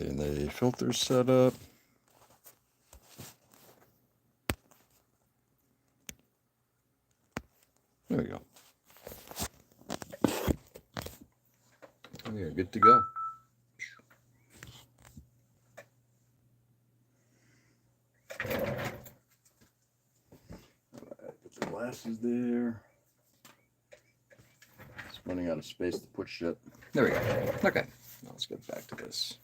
Getting the filters set up. There we go. We are good to go. Put the glasses there. It's running out of space to put shit. There we go. Okay, now let's get back to this.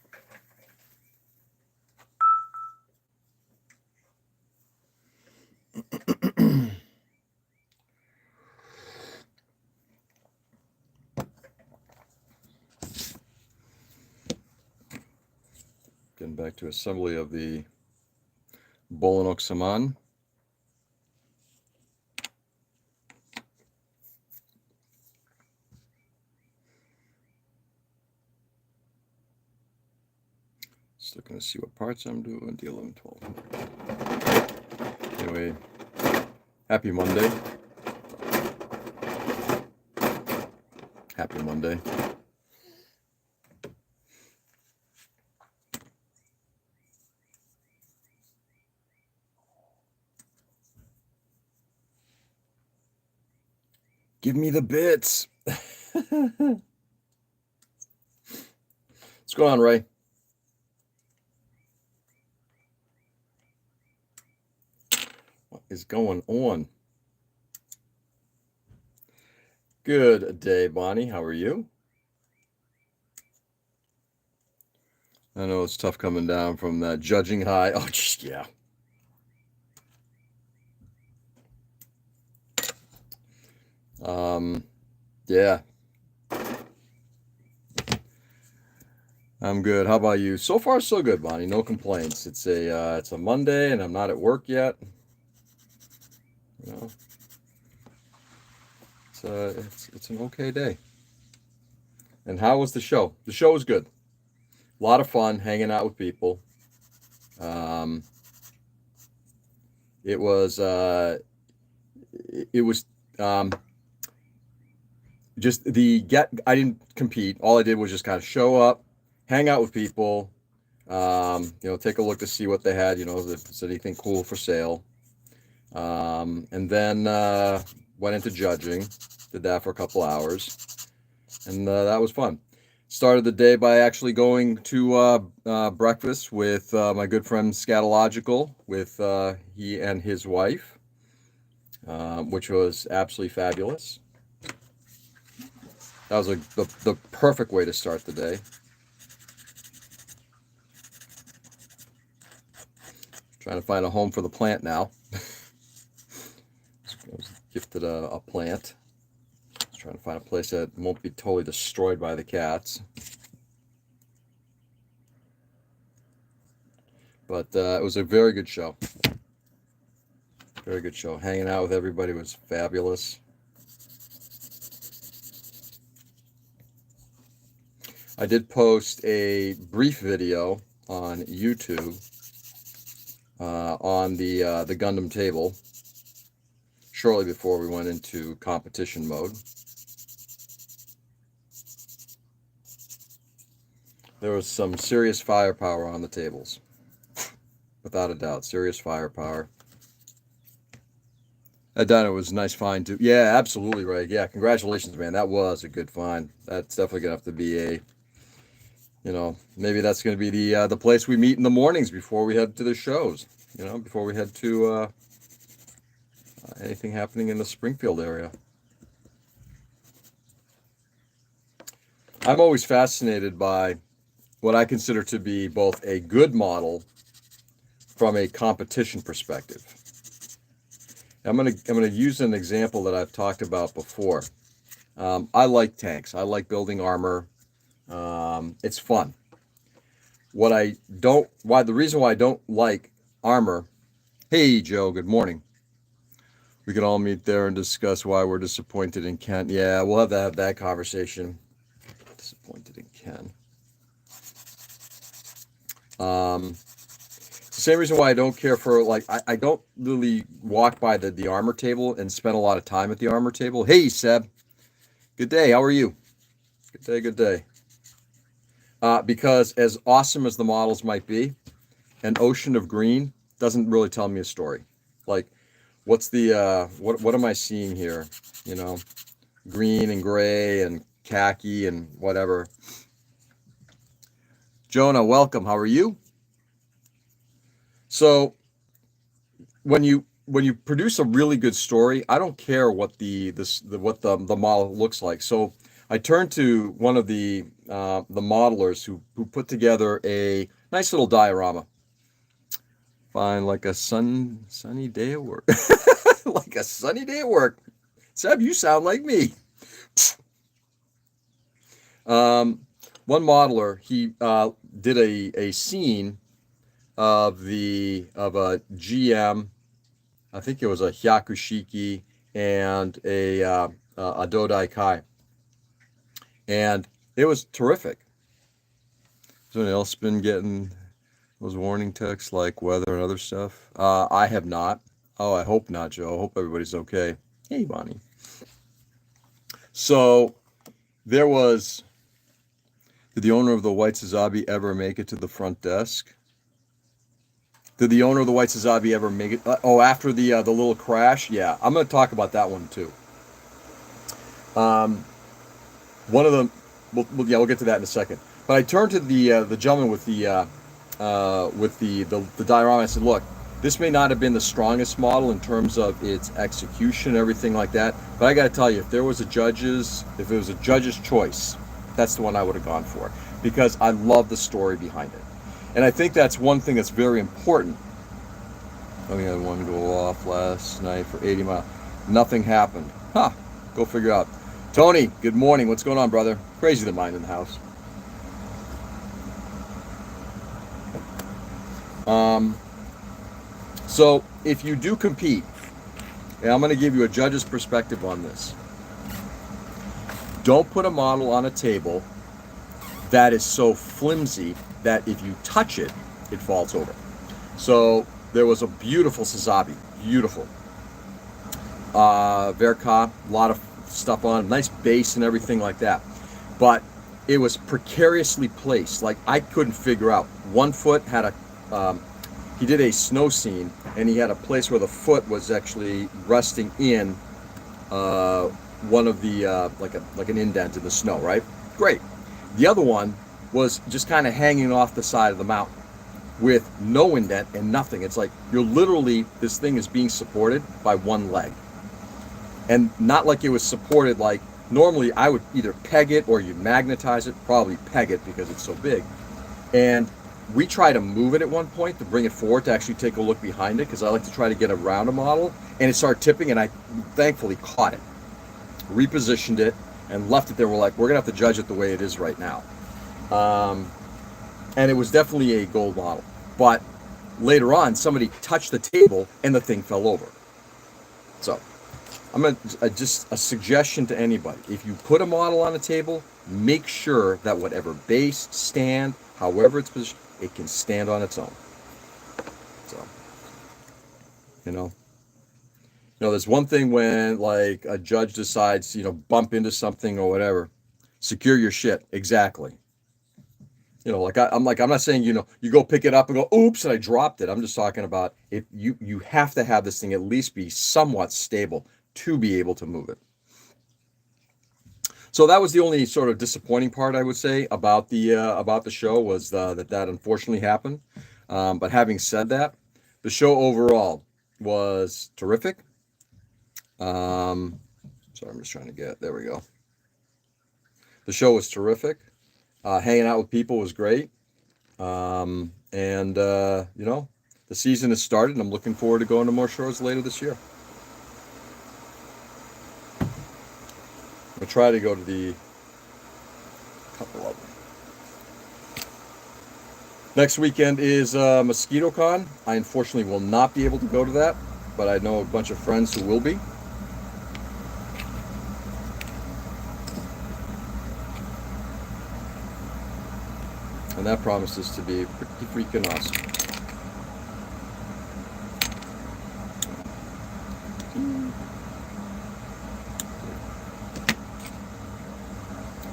Getting back to assembly of the Bolinoak-Sammahn. Just looking to see what parts I'm doing. D1112. Anyway, happy Monday. Happy Monday. Give me the bits. What's going on, Ray? What is going on? Good day, Bonnie. How are you? I know it's tough coming down from that judging high. Oh, just, yeah. Yeah. I'm good. How about you? So far, so good, Bonnie. No complaints. It's a Monday, and I'm not at work yet. You know, it's an okay day. And how was the show? The show was good. A lot of fun hanging out with people. It was just I didn't compete. All I did was just kind of show up, hang out with people, take a look to see what they had, if there's anything cool for sale. And then went into judging, did that for a couple hours, and that was fun. Started the day by actually going to breakfast with my good friend Scatological, with he and his wife, which was absolutely fabulous. That was the perfect way to start the day. Trying to find a home for the plant now. I was gifted a plant. Trying to find a place that won't be totally destroyed by the cats. But it was a very good show. Very good show. Hanging out with everybody was fabulous. I did post a brief video on YouTube on the Gundam table shortly before we went into competition mode. There was some serious firepower on the tables. Without a doubt, serious firepower. It was a nice find too. Yeah, absolutely, Ray. Yeah, congratulations, man. That was a good find. That's definitely gonna have to be maybe that's gonna be the place we meet in the mornings before we head to the shows. Before we head to anything happening in the Springfield area. I'm always fascinated by what I consider to be both a good model from a competition perspective. I'm gonna use an example that I've talked about before. I like tanks. I like building armor. It's fun. The reason why I don't like armor. Hey, Joe. Good morning. We can all meet there and discuss why we're disappointed in Ken. Yeah, we'll have that conversation. Disappointed in Ken. It's the same reason why I don't care for, I don't really walk by the armor table and spend a lot of time at the armor table. Hey, Seb. Good day. How are you? Good day. Because as awesome as the models might be, an ocean of green doesn't really tell me a story. Like, what's the what am I seeing here? You know, green and gray and khaki and whatever. Jonah, welcome. How are you? So when you produce a really good story, I don't care what the model looks like. So I turned to one of the modelers who put together a nice little diorama. Fine, like a sunny day at work. Like a sunny day at work. Seb, you sound like me. One modeler, he did a scene of a GM. I think it was a Hyakushiki and a Dodai Kai, and it was terrific. Has anyone else been getting those warning texts like weather and other stuff? I have not. Oh, I hope not, Joe. I hope everybody's okay. Hey, Bonnie. So there was. Did the owner of the White Suzabi ever make it to the front desk? Did the owner of the White Suzabi ever make it? After the little crash? Yeah, I'm going to talk about that one too. One of them, we'll get to that in a second. But I turned to the gentleman with the diorama. I said, look, this may not have been the strongest model in terms of its execution and everything like that. But I got to tell you, if it was a judge's choice, that's the one I would have gone for, because I love the story behind it. And I think that's one thing that's very important. We had one go off last night for 80 miles. Nothing happened. Go figure out. Tony, good morning. What's going on, brother? Crazy the mind in the house. So if you do compete, and I'm going to give you a judge's perspective on this, don't put a model on a table that is so flimsy that if you touch it, it falls over. So there was a beautiful Suzabi, beautiful. Verka, a lot of stuff on, nice base and everything like that. But it was precariously placed. Like, I couldn't figure out. One foot had he did a snow scene, and he had a place where the foot was actually resting in one of the, like an indent in the snow, right? Great. The other one was just kind of hanging off the side of the mountain with no indent and nothing. It's like this thing is being supported by one leg. And not like it was supported like, normally I would either peg it or you'd magnetize it, probably peg it because it's so big. And we tried to move it at one point to bring it forward to actually take a look behind it, because I like to try to get around a model, and it started tipping, and I thankfully caught it, repositioned it, and left it there. We're like, we're gonna have to judge it the way it is right now. And it was definitely a gold model. But later on, somebody touched the table and the thing fell over. So I'm gonna just a suggestion to anybody: if you put a model on a table, make sure that whatever base, stand, however it's positioned, it can stand on its own. So, there's one thing when like a judge decides, bump into something or whatever, secure your shit. Exactly. I'm not saying, you go pick it up and go, oops, and I dropped it. I'm just talking about if you have to have this thing at least be somewhat stable to be able to move it. So that was the only sort of disappointing part, I would say, about the show, was that unfortunately happened. But having said that, the show overall was terrific. Sorry, I'm just trying to there we go. The show was terrific. Hanging out with people was great. The season has started, and I'm looking forward to going to more shows later this year. I'll try to go to the couple of them. Next weekend is MosquitoCon. I unfortunately will not be able to go to that, but I know a bunch of friends who will be. And that promises to be pretty freaking awesome.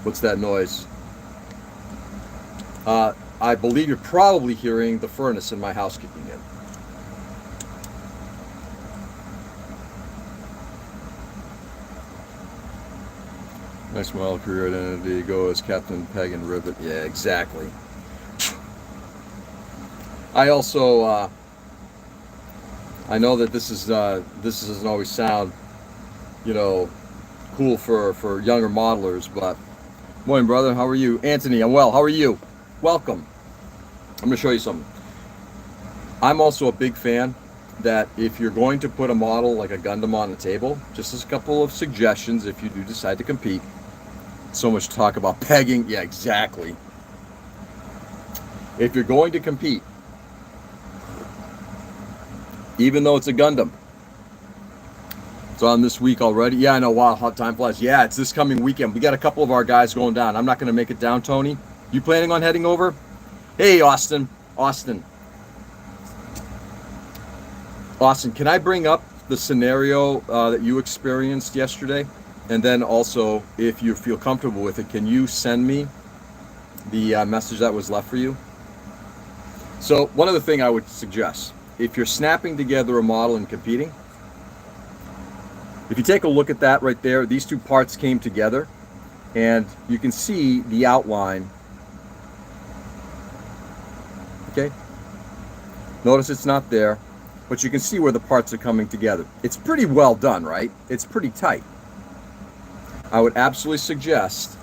What's that noise? I believe you're probably hearing the furnace in my house kicking in. Next model career identity, go as Captain Peg and Rivet. Yeah, exactly. I also, I know that this doesn't always sound, cool for younger modelers, but morning, brother. How are you? Anthony, I'm well. How are you? Welcome. I'm going to show you something. I'm also a big fan that if you're going to put a model like a Gundam on the table, just as a couple of suggestions if you do decide to compete. So much talk about pegging. Yeah, exactly. If you're going to compete, even though it's a Gundam, it's on this week already. Yeah, I know. Wow, how time flies. Yeah, it's this coming weekend. We got a couple of our guys going down. I'm not going to make it down, Tony. You planning on heading over? Hey, Austin, can I bring up the scenario that you experienced yesterday? And then also, if you feel comfortable with it, can you send me the message that was left for you? So one other thing I would suggest, if you're snapping together a model and competing, if you take a look at that right there, these two parts came together and you can see the outline. Okay? Notice it's not there, but you can see where the parts are coming together. It's pretty well done, right? It's pretty tight. I would absolutely suggest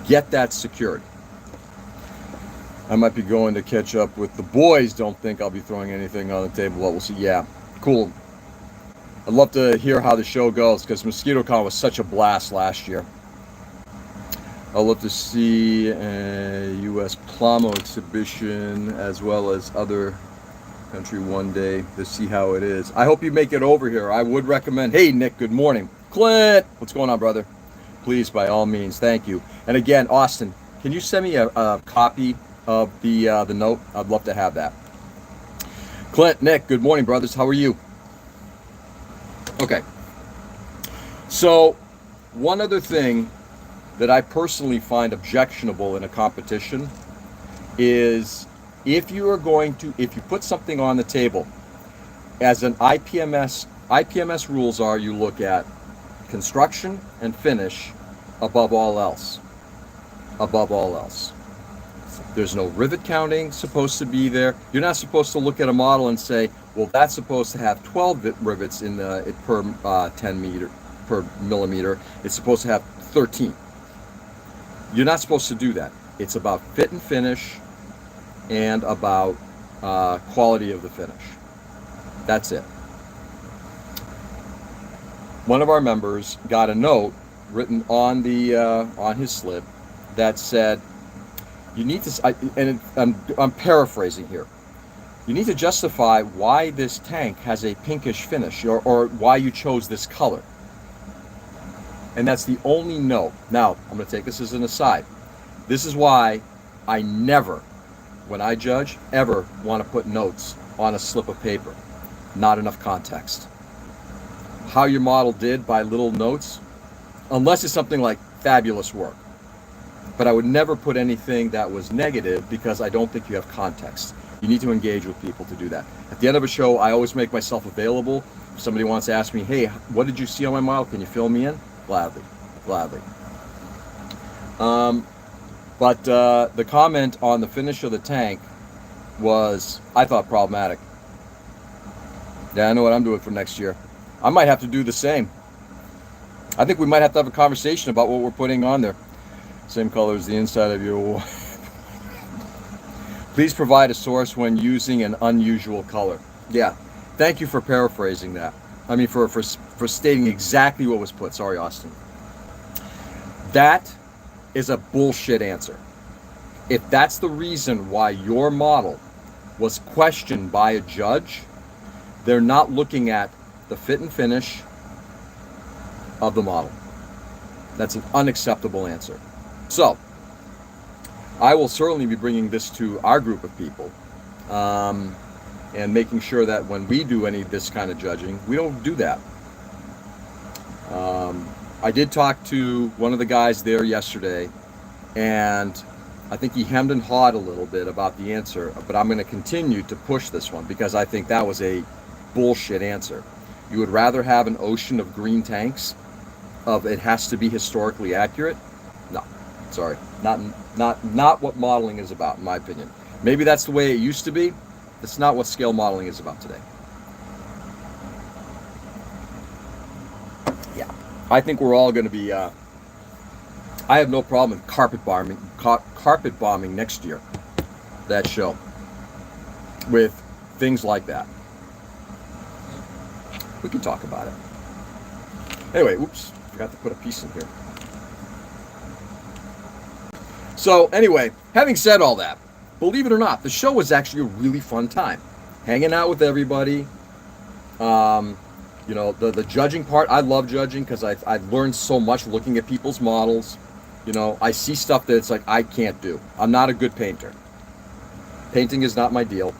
get that secured. I might be going to catch up with the boys. Don't think I'll be throwing anything on the table. Well, we'll see. Yeah, cool. I'd love to hear how the show goes because MosquitoCon was such a blast last year. I'll love to see a U.S. Plamo exhibition as well as other country one day to see how it is. I hope you make it over here. I would recommend. Hey, Nick, good morning. Clint, what's going on, brother? Please, by all means, thank you. And again, Austin, can you send me a copy of the note? I'd love to have that. Clint, Nick, good morning, brothers. How are you? Okay. So, one other thing that I personally find objectionable in a competition is if you put something on the table as an IPMS rules are you look at construction and finish above all else. Above all else. There's no rivet counting supposed to be there. You're not supposed to look at a model and say, well, that's supposed to have 12 rivets in the per 10 millimeter. It's supposed to have 13. You're not supposed to do that. It's about fit and finish and about quality of the finish. That's it. One of our members got a note written on the on his slip that said, "You need to." I'm paraphrasing here. You need to justify why this tank has a pinkish finish, or why you chose this color. And that's the only note. Now, I'm going to take this as an aside. This is why I never, when I judge, ever want to put notes on a slip of paper. Not enough context. How your model did by little notes, unless it's something like fabulous work. But I would never put anything that was negative because I don't think you have context. You need to engage with people to do that. At the end of a show, I always make myself available. If somebody wants to ask me, hey, what did you see on my model? Can you fill me in? Gladly. But the comment on the finish of the tank was, I thought, problematic. Yeah, I know what I'm doing for next year. I might have to do the same. I think we might have to have a conversation about what we're putting on there. Same color as the inside of your... Please provide a source when using an unusual color. Yeah, thank you for paraphrasing that. I mean, for stating exactly what was put. Sorry, Austin. That is a bullshit answer. If that's the reason why your model was questioned by a judge, they're not looking at the fit and finish of the model. That's an unacceptable answer. So, I will certainly be bringing this to our group of people and making sure that when we do any of this kind of judging, we don't do that. I did talk to one of the guys there yesterday, and I think he hemmed and hawed a little bit about the answer, but I'm going to continue to push this one because I think that was a bullshit answer. You would rather have an ocean of green tanks of it has to be historically accurate? No, sorry, not what modeling is about, in my opinion. Maybe that's the way it used to be. It's not what scale modeling is about today. Yeah, I think we're all going to be. I have no problem with carpet bombing next year. That show with things like that. We can talk about it. Anyway, oops, forgot to put a piece in here. So anyway, having said all that, believe it or not, the show was actually a really fun time. Hanging out with everybody. You know, the judging part, I love judging because I've learned so much looking at people's models. You know, I see stuff that it's like I can't do. I'm not a good painter. Painting is not my deal.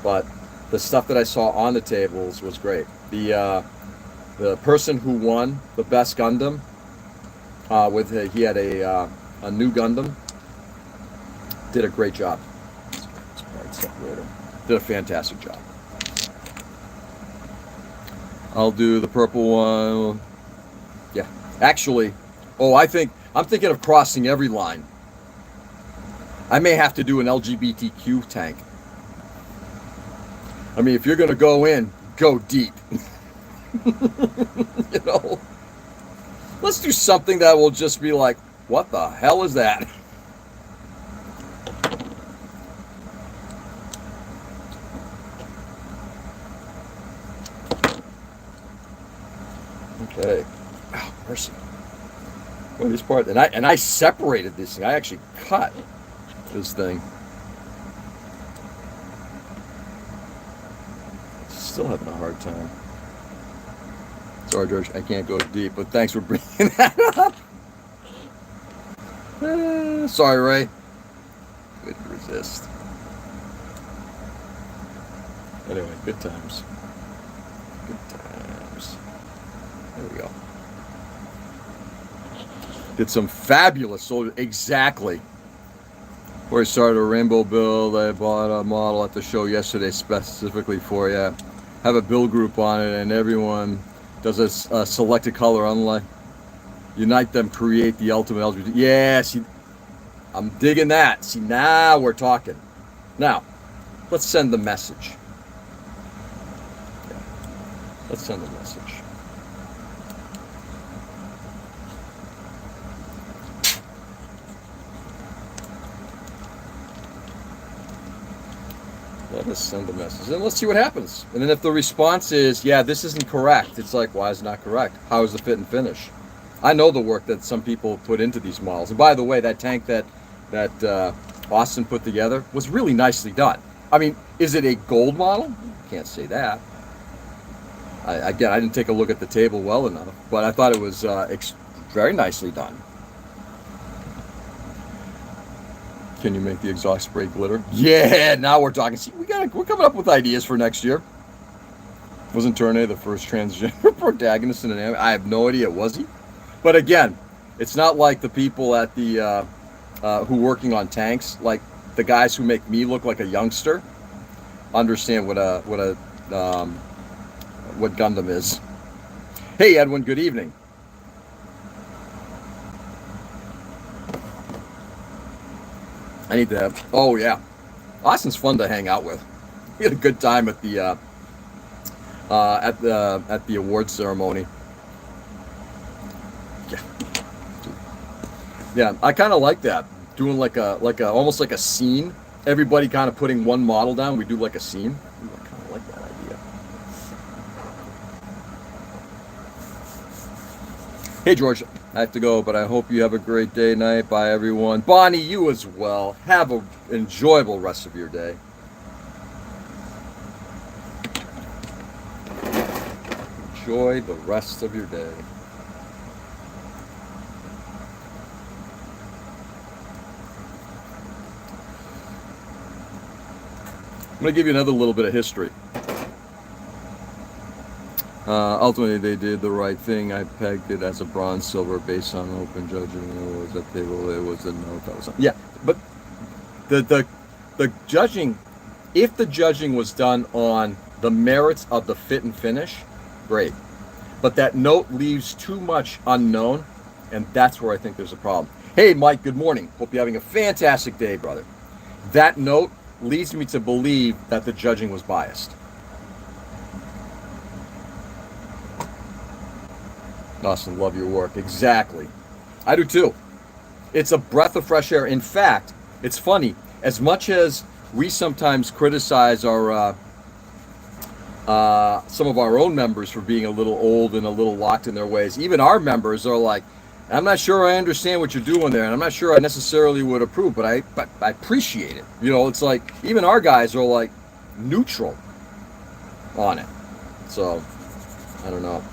But the stuff that I saw on the tables was great. The person who won the best Gundam he had a new Gundam, did a great job. Did a fantastic job. I'll do the purple one. Yeah, actually, I'm thinking of crossing every line. I may have to do an LGBTQ tank. I mean, if you're going to go in, go deep. You know, let's do something that will just be like, what the hell is that? Okay. Oh, mercy. Well, this part, and I separated this thing. I actually cut this thing. Still having a hard time. Sorry, George, I can't go deep, but thanks for bringing that up. Sorry, Ray. Couldn't resist. Anyway, good times. Good times. There we go. Did some fabulous soldiers. Exactly. Before I started a rainbow build, I bought a model at the show yesterday specifically for you. Have a build group on it, and everyone does a selected color. Unlike unite them, create the ultimate LGBT. Yeah, see, I'm digging that. See, now we're talking. Now, let's send the message. Yeah. Let's send the message. Let us send the message and let's see what happens. And then if the response is, yeah, this isn't correct, it's like, why is it not correct? How is the fit and finish? I know the work that some people put into these models. And by the way, that tank that Austin put together was really nicely done. I mean, is it a gold model? Can't say that. Again, I didn't take a look at the table well enough, but I thought it was very nicely done. Can you make the exhaust spray glitter? Yeah, now we're talking. See, we're coming up with ideas for next year. Wasn't Tournay the first transgender protagonist in an anime? I have no idea. Was he? But again, it's not like the people at the who working on tanks, like the guys who make me look like a youngster, understand what Gundam is. Hey, Edwin. Good evening. I need to have. Oh yeah, Austin's fun to hang out with. We had a good time at the awards ceremony. Yeah, I kind of like that. Doing like a almost like a scene. Everybody kind of putting one model down. We do like a scene. Ooh, I kind of like that idea. Hey George, I have to go, but I hope you have a great day, night. Bye everyone. Bonnie, you as well. Have an enjoyable rest of your day. Enjoy the rest of your day. I'm going to give you another little bit of history. Ultimately, they did the right thing. I pegged it as a bronze silver based on open judging. It was a table. It was a note that was on. Yeah, but the judging, if the judging was done on the merits of the fit and finish, great. But that note leaves too much unknown, and that's where I think there's a problem. Hey, Mike. Good morning. Hope you're having a fantastic day, brother. That note leads me to believe that the judging was biased. Austin, love your work. Exactly. I do too. It's a breath of fresh air. In fact, it's funny. As much as we sometimes criticize our some of our own members for being a little old and a little locked in their ways, even our members are like, I'm not sure I understand what you're doing there, and I'm not sure I necessarily would approve, but I appreciate it. You know, it's like even our guys are like neutral on it. So I don't know.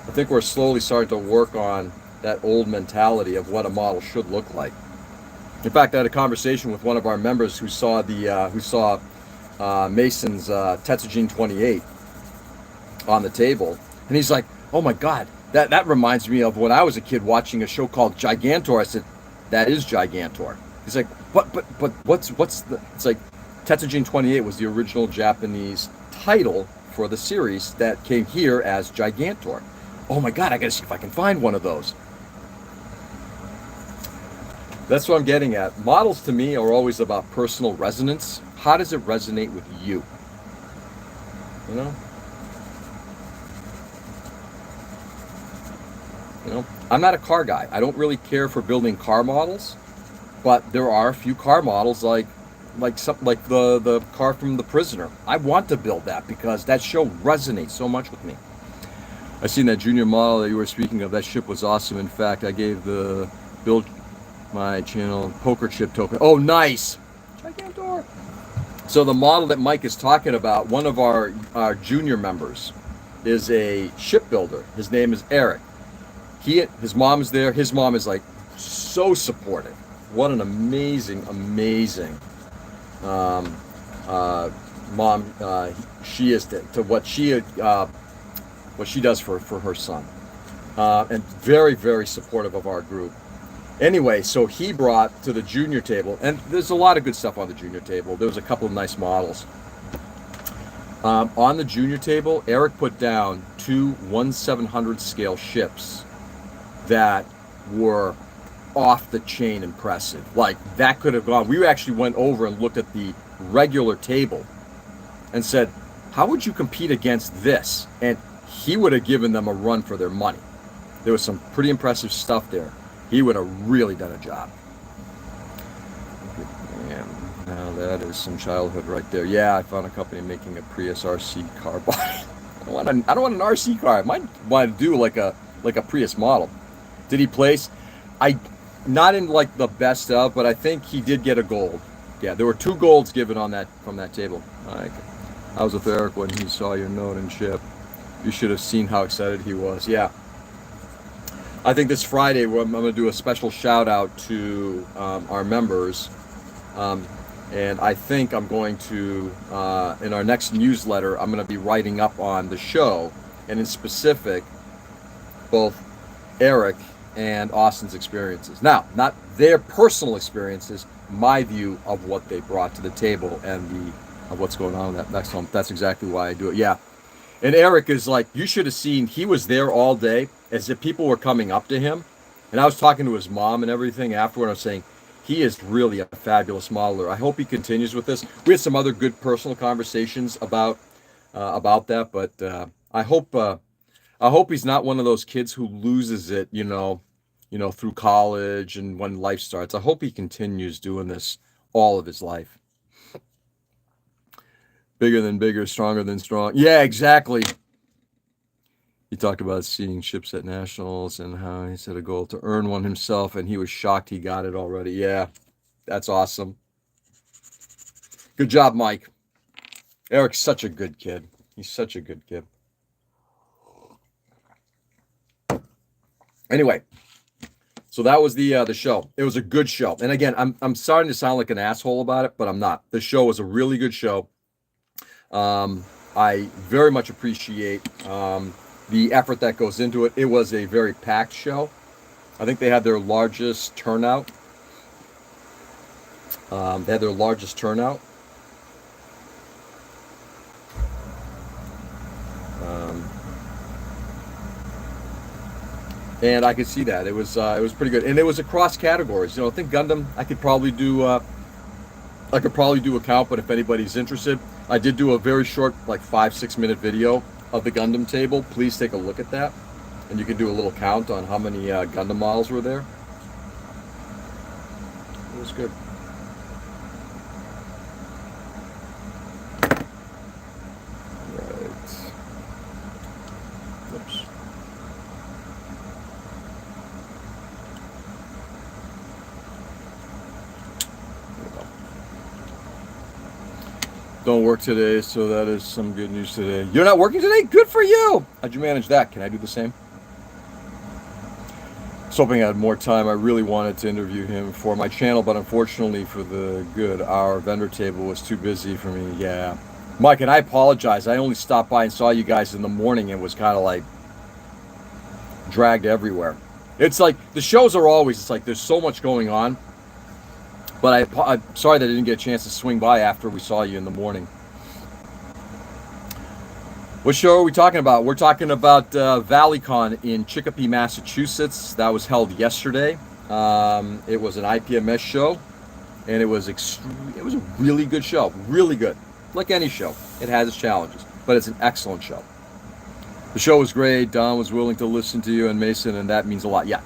I think we're slowly starting to work on that old mentality of what a model should look like. In fact, I had a conversation with one of our members who saw Mason's Tetsujin 28 on the table, and he's like, "Oh my God, that reminds me of when I was a kid watching a show called Gigantor." I said, "That is Gigantor." He's like, "But what's the?" It's like Tetsujin 28 was the original Japanese title for the series that came here as Gigantor. Oh my God, I gotta see if I can find one of those. That's what I'm getting at. Models to me are always about personal resonance. How does it resonate with you? You know? I'm not a car guy. I don't really care for building car models, but there are a few car models like something like the car from The Prisoner. I want to build that because that show resonates so much with me. I seen that junior model that you were speaking of. That ship was awesome. In fact, I gave the build my channel poker chip token. Oh, nice. Gigantor. So the model that Mike is talking about, one of our junior members is a shipbuilder. His name is Eric. His mom is there. His mom is like so supportive. What an amazing mom she is to what she does for her son, and very, very supportive of our group. Anyway, so he brought to the junior table, and there's a lot of good stuff on the junior table. There was a couple of nice models. On the junior table, Eric put down two 1/700 scale ships that were off the chain impressive. Like that could have gone. We actually went over and looked at the regular table and said, how would you compete against this? And he would have given them a run for their money. There was some pretty impressive stuff there. He would have really done a job. Man, now that is some childhood right there. Yeah, I found a company making a Prius RC car body. I don't want an RC car. I might want to do like a Prius model. Did he place? Not in like the best of, but I think he did get a gold. Yeah, there were 2 golds given on that from that table. I was with Eric when he saw your note and chip. You should have seen how excited he was. Yeah. I think this Friday I'm going to do a special shout out to our members, and I think I'm going to in our next newsletter I'm going to be writing up on the show, and in specific both Eric and Austin's experiences. Now, not their personal experiences, my view of what they brought to the table and of what's going on with that next home. That's exactly why I do it. Yeah. And Eric is like, you should have seen, he was there all day as if people were coming up to him. And I was talking to his mom and everything afterward. I was saying, he is really a fabulous modeler. I hope he continues with this. We had some other good personal conversations about that, but I hope he's not one of those kids who loses it, through college and when life starts. I hope he continues doing this all of his life. Bigger than bigger, stronger than strong. Yeah, exactly. He talked about seeing ships at nationals and how he set a goal to earn one himself, and he was shocked he got it already. Yeah, that's awesome. Good job, Mike. Eric's such a good kid. He's such a good kid. Anyway, so that was the show. It was a good show. And again, I'm starting to sound like an asshole about it, but I'm not. The show was a really good show. I very much appreciate the effort that goes into it. It was a very packed show. I think they had their largest turnout. They had their largest turnout. And I could see that it was pretty good, and it was across categories. I think Gundam. I could probably do a count, but if anybody's interested, I did do a very short, like 5-6 minute video of the Gundam table. Please take a look at that, and you can do a little count on how many Gundam models were there. It was good. Right. Oops. Don't work today, so that is some good news today. You're not working today? Good for you! How'd you manage that? Can I do the same? I was hoping I had more time. I really wanted to interview him for my channel, but unfortunately for the good, our vendor table was too busy for me. Yeah. Mike, and I apologize. I only stopped by and saw you guys in the morning and was kind of like dragged everywhere. It's like the shows are always, it's like there's so much going on. But I'm sorry that I didn't get a chance to swing by after we saw you in the morning. What show are we talking about? We're talking about Valleycon in Chicopee, Massachusetts. That was held yesterday. It was an IPMS show, and it was a really good show. Really good. Like any show, it has its challenges, but it's an excellent show. The show was great. Don was willing to listen to you and Mason, and that means a lot. Yeah,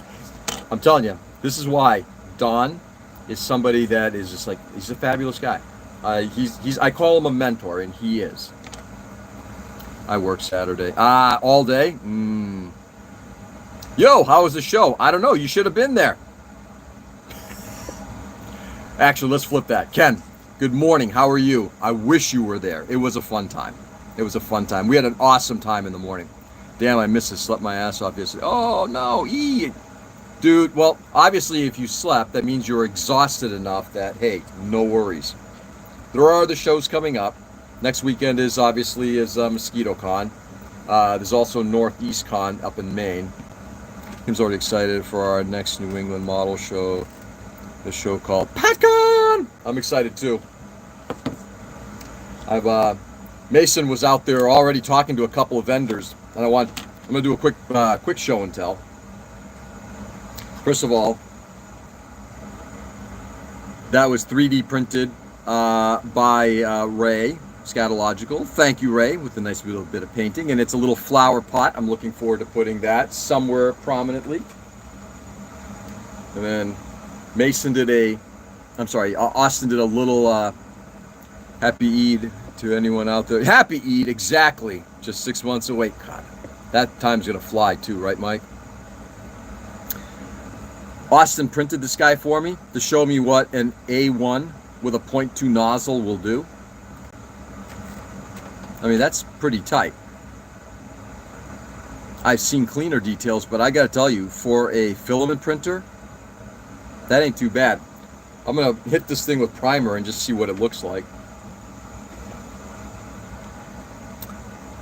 I'm telling you, this is why Don is somebody that is just like, he's a fabulous guy. I call him a mentor, and he is. I work Saturday. All day? Yo, how was the show? I don't know. You should have been there. Actually, let's flip that. Ken, good morning. How are you? I wish you were there. It was a fun time. It was a fun time. We had an awesome time in the morning. Damn, I missed it. Slept my ass off yesterday. Oh, no. Dude, well, obviously, if you slept, that means you're exhausted enough that, hey, no worries. There are other shows coming up. Next weekend is obviously Mosquito Con. There's also Northeast Con up in Maine. Tim's already excited for our next New England model show. The show called PatCon. I'm excited too. Mason was out there already talking to a couple of vendors, and I'm gonna do a quick show and tell. First of all, that was 3D printed by Ray Scatological. Thank you, Ray, with a nice little bit of painting. And it's a little flower pot. I'm looking forward to putting that somewhere prominently. And then Austin did a little Happy Eid to anyone out there. Happy Eid, exactly. Just 6 months away. God, that time's going to fly too, right, Mike? Austin printed this guy for me to show me what an A1 with a 0.2 nozzle will do. I mean, that's pretty tight. I've seen cleaner details, but I got to tell you, for a filament printer, that ain't too bad. I'm going to hit this thing with primer and just see what it looks like.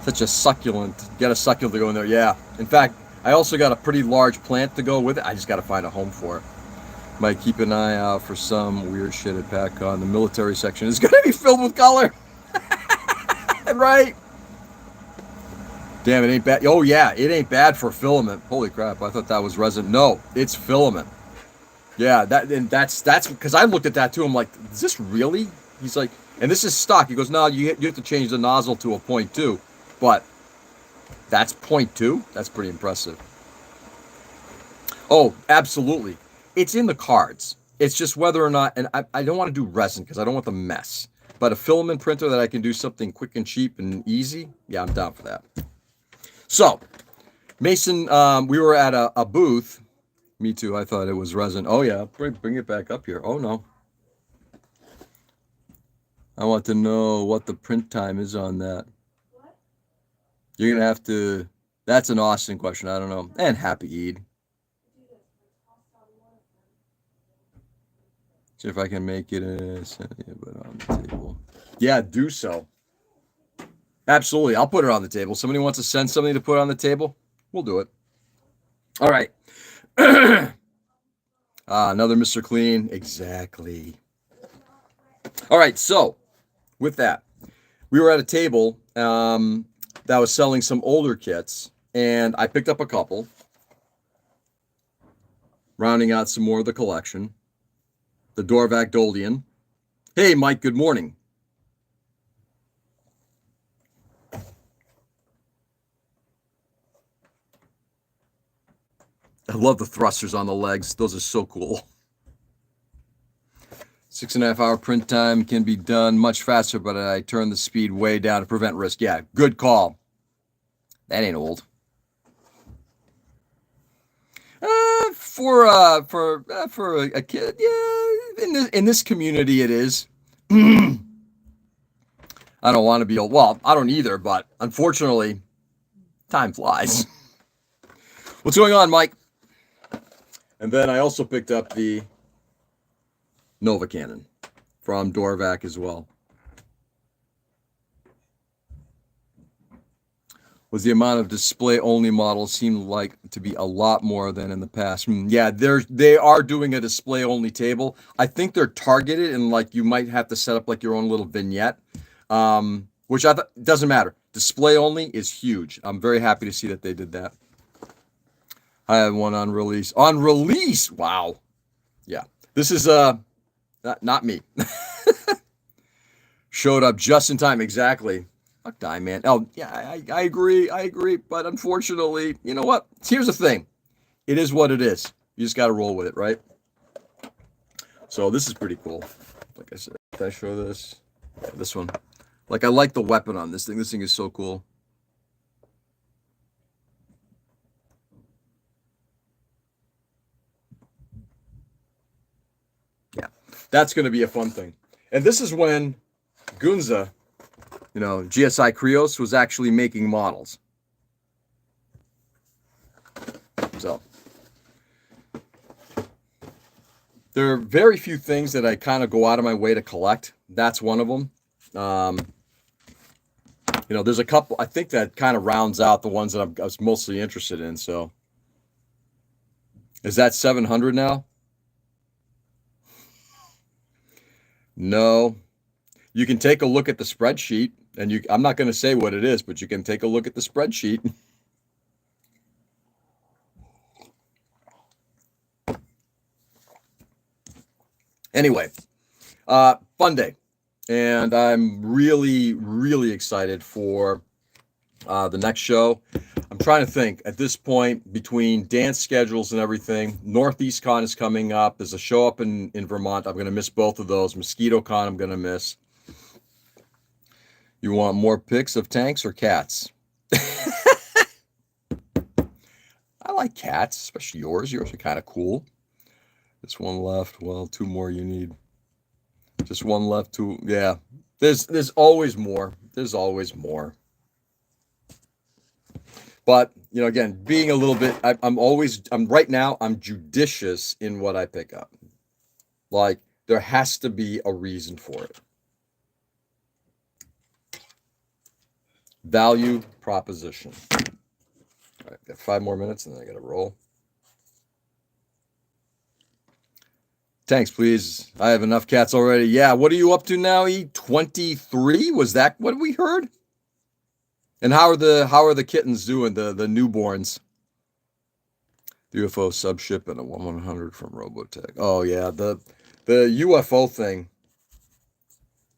Such a succulent. Get a succulent to go in there. Yeah. In fact, I also got a pretty large plant to go with it. I just got to find a home for it. Might keep an eye out for some weird shit at PatCon. The military section is going to be filled with color. Right? Damn, it ain't bad. Oh, yeah, it ain't bad for filament. Holy crap, I thought that was resin. No, it's filament. Yeah, that's because I looked at that too. I'm like, is this really? He's like, and this is stock. He goes, no, you have to change the nozzle to a 0.2. But that's 0.2? That's pretty impressive. Oh, absolutely. It's in the cards. It's just whether or not, and I don't want to do resin because I don't want the mess. But a filament printer that I can do something quick and cheap and easy, yeah, I'm down for that. So, Mason, we were at a booth. Me too, I thought it was resin. Oh yeah, bring it back up here. Oh no. I want to know what the print time is on that. What? You're going to have to, that's an Austin question, I don't know. And happy Eid. See if I can make it but on the table. Yeah, do so. Absolutely. I'll put it on the table. Somebody wants to send something to put on the table, we'll do it. All right. Another Mr. Clean. Exactly. All right. So, with that, we were at a table that was selling some older kits, and I picked up a couple, rounding out some more of the collection. The Dorvac Doldian. Hey, Mike, good morning. I love the thrusters on the legs. Those are so cool. 6.5 hour print time can be done much faster, but I turn the speed way down to prevent risk. Yeah, good call. That ain't old. For a kid, yeah. In this community, it is. I don't want to be old. Well, I don't either, but unfortunately, time flies. What's going on, Mike? And then I also picked up the Nova Cannon from Dorvac as well. Was the amount of display-only models seemed like to be a lot more than in the past. Yeah, they are doing a display-only table. I think they're targeted, and like you might have to set up like your own little vignette, which I thought doesn't matter. Display-only is huge. I'm very happy to see that they did that. I had one on release. On release, wow. Yeah, this is not me. Showed up just in time, exactly. Fuck die, man. Oh, yeah, I agree. But unfortunately, you know what? Here's the thing. It is what it is. You just got to roll with it, right? So this is pretty cool. Like I said, can I show this? Yeah, this one. Like, I like the weapon on this thing. This thing is so cool. Yeah, that's going to be a fun thing. And this is when Gunza, GSI Krios was actually making models. So there are very few things that I kind of go out of my way to collect. That's one of them. There's a couple, I think that kind of rounds out the ones that I was mostly interested in. So is that 700 now? No. You can take a look at the spreadsheet, and I'm not going to say what it is, but you can take a look at the spreadsheet. Anyway, fun day. And I'm really, really excited for the next show. I'm trying to think at this point between dance schedules and everything. Northeast Con is coming up. There's a show up in Vermont. I'm going to miss both of those. Mosquito Con I'm going to miss. You want more pics of tanks or cats? I like cats, especially yours. Yours are kind of cool. Just one left. Well, two more you need. Just one left. Two. Yeah. There's always more. There's always more. But, again, being a little bit, right now, I'm judicious in what I pick up. Like, there has to be a reason for it. Value proposition. All right, got 5 more minutes and then I got to roll. Tanks, please. I have enough cats already. Yeah, what are you up to now, E23? Was that what we heard? And how are the kittens doing, the newborns? The UFO subship and a 1-100 from Robotech. Oh yeah, the UFO thing.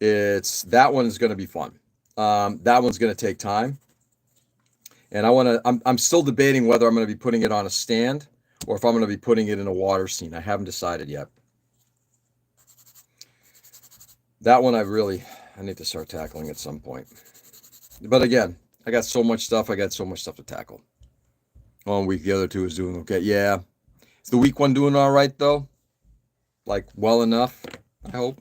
That one is going to be fun. That one's going to take time. And I'm still debating whether I'm going to be putting it on a stand or if I'm going to be putting it in a water scene. I haven't decided yet. That one I need to start tackling at some point. But again, I got so much stuff. I got so much stuff to tackle. 1 week, the other 2 is doing okay. Yeah. Is the week 1 doing all right, though? Like, well enough, I hope.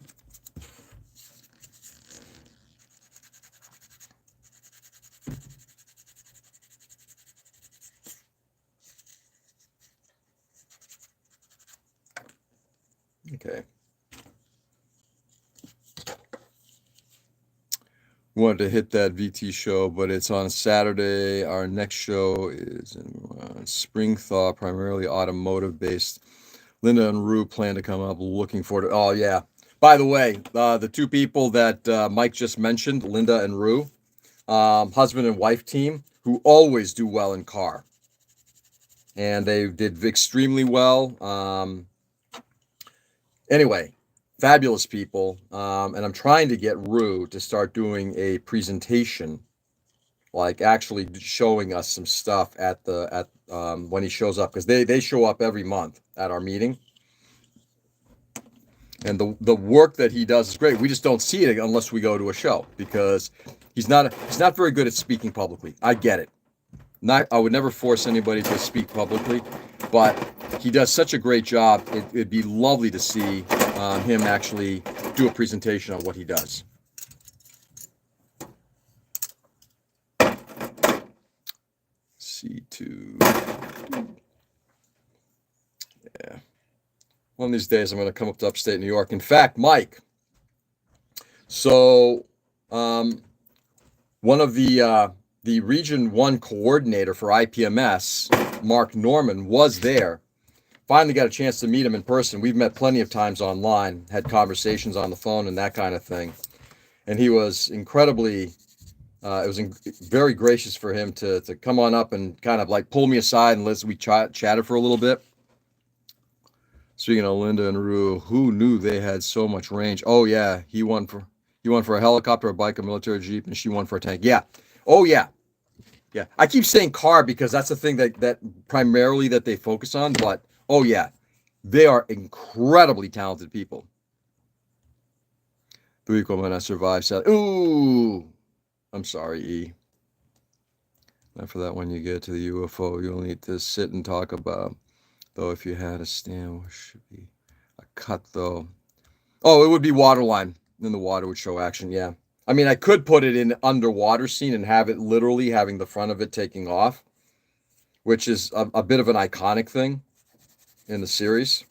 Okay. wanted to hit that VT show, but it's on Saturday. Our next show is in Spring Thaw, primarily automotive based. Linda and Rue plan to come up. Looking forward to. Oh yeah. By the way, the two people that Mike just mentioned, Linda and Rue, husband and wife team, who always do well in car, and they did extremely well. Anyway, fabulous people, and I'm trying to get Rue to start doing a presentation, like actually showing us some stuff at when he shows up, because they show up every month at our meeting, and the work that he does is great. We just don't see it unless we go to a show, because he's not very good at speaking publicly. I get it. I would never force anybody to speak publicly, but he does such a great job. It'd be lovely to see him actually do a presentation on what he does. C2. Yeah. One of these days I'm going to come up to upstate New York. In fact, Mike, so one of the Region 1 coordinator for IPMS, Mark Norman, was there. Finally got a chance to meet him in person. We've met plenty of times online, had conversations on the phone and that kind of thing. And he was incredibly, it was very gracious for him to come on up and kind of like pull me aside and we chatted for a little bit. Speaking of Linda and Rue, who knew they had so much range? Oh yeah, he won for a helicopter, a bike, a military jeep, and she won for a tank. Yeah. Oh yeah. Yeah. I keep saying car because that's the thing that primarily that they focus on, but oh yeah, they are incredibly talented people. The week when I survived. Ooh, I'm sorry, E. Not for that when you get to the UFO, you'll need to sit and talk about. Though if you had a stand, what should be a cut though? Oh, it would be waterline. Then the water would show action. Yeah. I mean, I could put it in underwater scene and have it literally having the front of it taking off, which is a bit of an iconic thing in the series.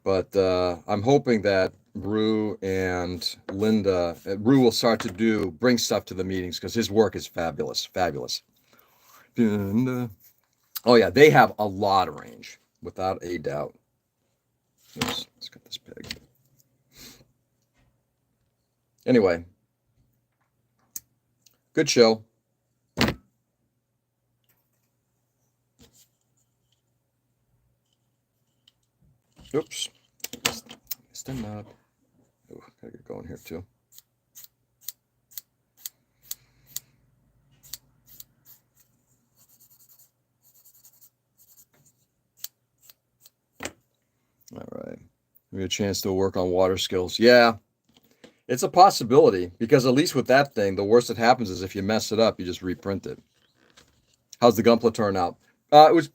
But I'm hoping that Rue and Linda, Rue will start to bring stuff to the meetings because his work is fabulous. And, oh yeah, they have a lot of range, without a doubt. Let's get this peg. Anyway, good show. Oops. Stand up. Oh, gotta get going here too. All right. We had a chance to work on water skills. Yeah. It's a possibility because at least with that thing, the worst that happens is if you mess it up, you just reprint it. How's the Gunpla turn out? It was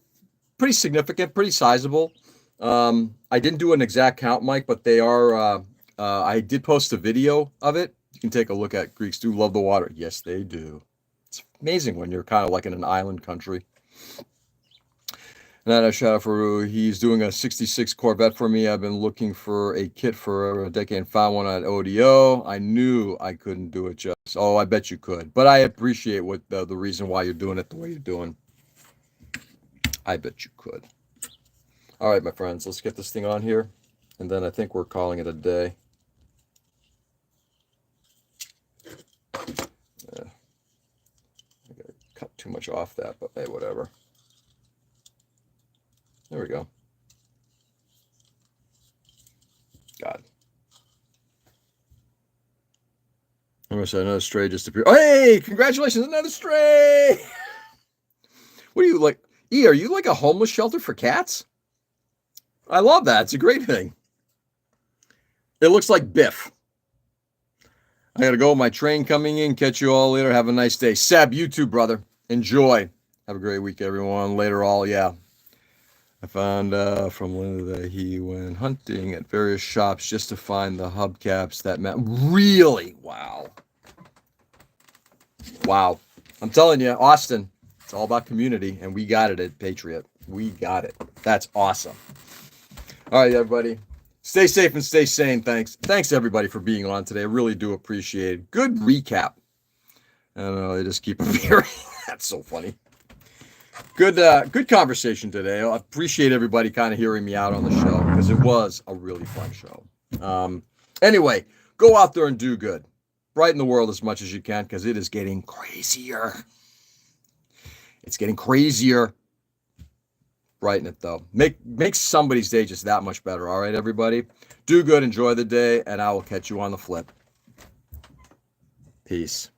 pretty significant, pretty sizable. I didn't do an exact count, Mike, but they are, I did post a video of it. You can take a look at. Greeks do love the water. Yes, they do. It's amazing when you're kind of like in an island country. And then a shout out for he's doing a 66 Corvette for me. I've been looking for a kit for a decade and found one at ODO. I knew I couldn't do it just. Oh, I bet you could. But I appreciate what the reason why you're doing it the way you're doing. I bet you could. All right, my friends, let's get this thing on here. And then I think we're calling it a day. I gotta cut too much off that, but hey, whatever. There we go. God. I'm gonna say another stray just appeared. Oh, hey, congratulations, another stray. What are you like? E, are you like a homeless shelter for cats? I love that. It's a great thing. It looks like Biff. I got to go. My train coming in. Catch you all later. Have a nice day. Seb, you too, brother. Enjoy. Have a great week, everyone. Later, all. Yeah. I found from Linda that he went hunting at various shops just to find the hubcaps that met. Really? Wow. Wow. I'm telling you, Austin, it's all about community, and we got it at Patriot. We got it. That's awesome. All right, everybody. Stay safe and stay sane. Thanks everybody for being on today. I really do appreciate it. Good recap. I don't know, they just keep appearing. That's so funny. Good conversation today. I appreciate everybody kind of hearing me out on the show because it was a really fun show. Anyway, go out there and do good. Brighten the world as much as you can because it is getting crazier. It's getting crazier. Brighten it though. Make somebody's day just that much better. All right, everybody. Do good, enjoy the day, and I will catch you on the flip. Peace.